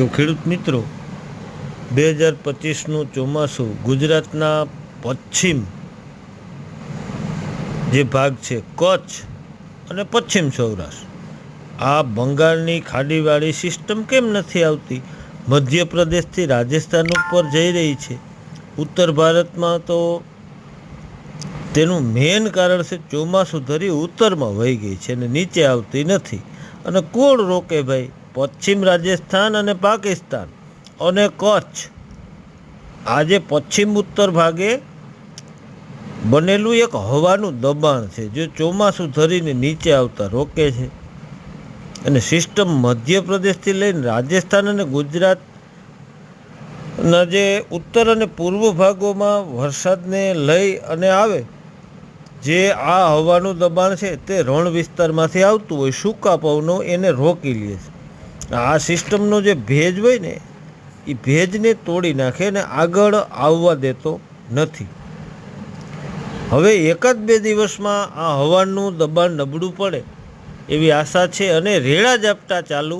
તો ખેડૂત મિત્રો, 2025નું ચોમાસું ગુજરાતના પશ્ચિમ જે ભાગ છે કચ્છ અને પશ્ચિમ સૌરાષ્ટ્ર, આ બંગાળની ખાડીવાળી સિસ્ટમ કેમ નથી આવતી? મધ્યપ્રદેશથી રાજસ્થાન ઉપર જઈ રહી છે. ઉત્તર ભારતમાં તો તેનું મેઇન કારણ છે ચોમાસું ધરી ઉત્તરમાં વહી ગઈ છે અને નીચે આવતી નથી. અને કોણ રોકે ભાઈ? પશ્ચિમ રાજસ્થાન અને પાકિસ્તાન અને કચ્છ, આજે પશ્ચિમ ઉત્તર ભાગે બનેલું એક હવાનું દબાણ છે જે ચોમાસું ધરીને નીચે આવતા રોકે છે. અને સિસ્ટમ મધ્યપ્રદેશથી લઈને રાજસ્થાન અને ગુજરાતના જે ઉત્તર અને પૂર્વ ભાગોમાં વરસાદને લઈ અને આવે, જે આ હવાનું દબાણ છે તે રણ વિસ્તારમાંથી આવતું હોય સૂકા પવનો એને રોકી લે છે. આ સિસ્ટમનો જે ભેજ હોય ને એ ભેજને તોડી નાખે અને આગળ આવવા દેતો નથી. હવે એકાદ બે દિવસમાં આ હવાનું દબાણ નબળું પડે એવી આશા છે અને રેડા ઝાપટા ચાલુ